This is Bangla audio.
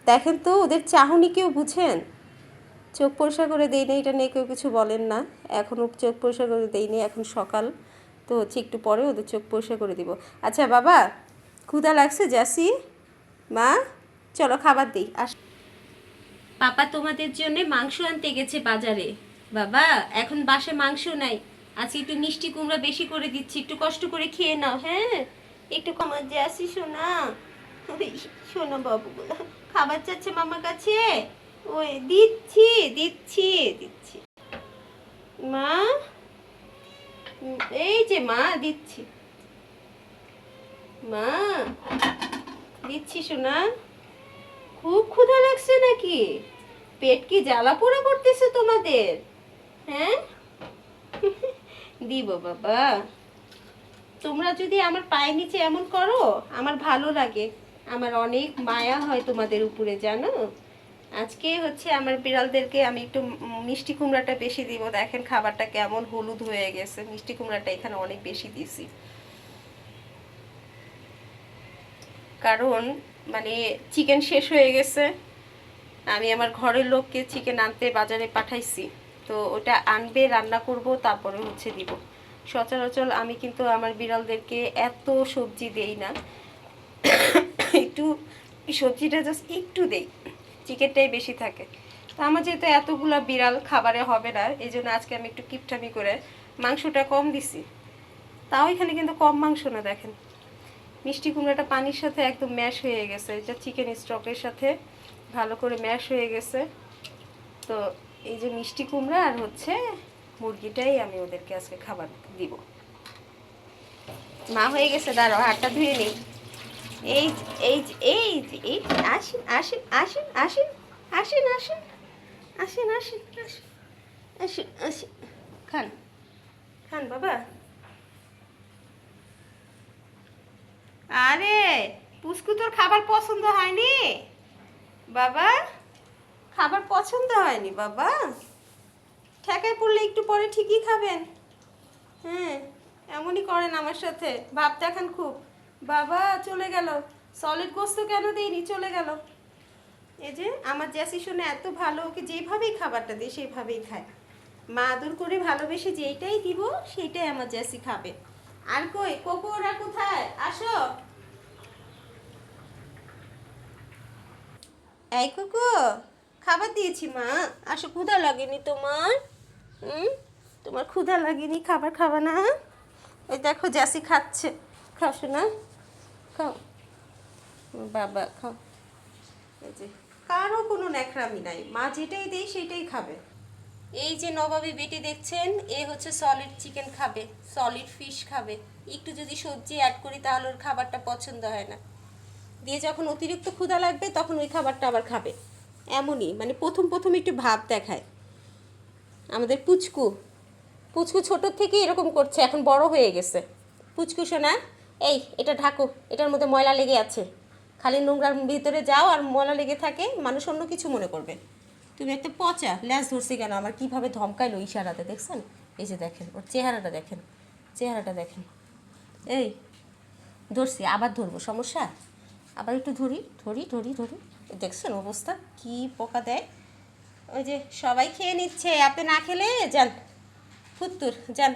দেখেন তো ওদের চাহনি কেউ বুঝেন? চোখ পরিষ্কার করে দেই না, এটা নিয়ে কেউ কিছু বলেন না। এখনও চোখ পরিষ্কার করে দেইনি, এখন সকাল তো হচ্ছে, একটু পরে ওদের চোখ পরিষ্কার করে দিব। আচ্ছা বাবা, ক্ষুধা লাগছে জ্যাসি? মা, চলো খাবার দিই। পাপা তোমাদের জন্য মাংস আনতে গেছে বাজারে। বাবা, এখন বাসায় মাংস নাই, আজকে একটু মিষ্টি কুমড়া বেশি করে দিচ্ছি, একটু কষ্ট করে খেয়ে নাও। হ্যাঁ, একটু কমার জ্যাসি শোনা। ওই শোনো বাবুগুলো খাবার চাচ্ছে মামার কাছে। ওই দিচ্ছি দিচ্ছি দিচ্ছি। মা, এই যে মা দিচ্ছি, মা দিচ্ছি শোনা। খুব ক্ষুধা লাগছে নাকি? পেট কি জ্বালা পোড়া করতেছে তোমাদের? হ্যাঁ, দিব বাবা। তোমরা যদি আমার পায়ের নিচে এমন করো আমার ভালো লাগে, আমার অনেক মায়া হয় তোমাদের উপরে, জানো। আজকে হচ্ছে আমার বিড়ালদেরকে আমি একটু মিষ্টি কুমড়াটা বেশি দিব। দেখেন খাবারটা কেমন হলুদ হয়ে গেছে, মিষ্টি কুমড়াটা এখানে অনেক বেশি দিছি, কারণ মানে চিকেন শেষ হয়ে গেছে। আমি আমার ঘরের লোককে চিকেন আনতে বাজারে পাঠাইছি, তো ওটা আনবে, রান্না করব, তারপরে হচ্ছে দিব। সচরাচর আমি কিন্তু আমার বিড়ালদেরকে এত সবজি দেই না, একটু সবজিটা জাস্ট একটু দেই, চিকেনটাই বেশি থাকে। তো আমার যেহেতু এতগুলা বিড়াল খাবারে হবে না, এই জন্য আজকে আমি একটু কিপটামি করে মাংসটা কম দিছি। তাও এখানে কিন্তু কম মাংস না, দেখেন মিষ্টি কুমড়াটা পানির সাথে একদম ম্যাশ হয়ে গেছে, এটা চিকেন স্টকের সাথে ভালো করে ম্যাশ হয়ে গেছে। তো এই যে মিষ্টি কুমড়া আর হচ্ছে মুরগিটাই আমি ওদেরকে আজকে খাবার দিব। মা হয়ে গেছে, দাঁড়াও হাতটা ধুয়ে নিই। এই এই এই এই আসেন আসেন আসেন আসেন আসেন আসেন আসেন আসেন আসেন আসেন আসেন, খান খান বাবা। আরে পুচকু, তোর খাবার পছন্দ হয়নি বাবা? খাবার পছন্দ হয়নি বাবা? ঠেকায় পড়লে একটু পরে ঠিকই খাবেন। হ্যাঁ, এমনই করেন আমার সাথে, ভাব দেখান খুব। বাবা চলে গেল, সলিড গোস্ত কেন দিইনি, চলে গেল। এই যে আমার জ্যাসি শুনে এত ভালো, ওকে যেভাবেই খাবারটা দিই সেইভাবেই খায়। মা আদর করে ভালোবেসে যেইটাই দিব সেইটাই আমার জ্যাসি খাবে। আর কই কোকো, ওরা কোথায়? আসো। এই কোকো, খাবার দিয়েছি মা, আসো। ক্ষুধা লাগেনি তোমার? হুম, তোমার ক্ষুধা লাগেনি, খাবার খাবা না? ওই দেখো জ্যাসি খাচ্ছে, খাও শোনা, খাও বাবা খাও। এই যে কারো কোনো ন্যাকড়ামি নাই, মা যেটাই দেয় সেটাই খাবে। এই যে নবাবী বেটি দেখছেন, এ হচ্ছে সলিড চিকেন খাবে, সলিড ফিশ খাবে। একটু যদি সবজি অ্যাড করি তাহলে ওর খাবারটা পছন্দ হয় না, দিয়ে যখন অতিরিক্ত ক্ষুধা লাগবে তখন ওই খাবারটা আবার খাবে। এমনই মানে প্রথম প্রথম একটু ভাব দেখায় আমাদের পুচকু। পুচকু ছোটোর থেকে এরকম করছে, এখন বড় হয়ে গেছে। পুচকু শোনা, এই এটা ঢাকো, এটার মধ্যে ময়লা লেগে আছে। খালি নোংরার ভিতরে যাও আর ময়লা লেগে থাকে, মানুষ অন্য কিছু মনে করবে। তুমি একটা পচা ল্যাস ধরছি কেন, আমার কীভাবে ধমকাইলো ইশারাতে, দেখছেন? এই যে দেখেন ওর চেহারাটা, দেখেন চেহারাটা দেখেন। এই ধরছি, আবার ধরবো, সমস্যা? আবার একটু ধরি ধরি ধরি ধরি, দেখছেন অবস্থা কি পোকা দেয়। ওই যে সবাই খেয়ে নিচ্ছে, আপনি না খেলে যান ফুত্তুর, যান।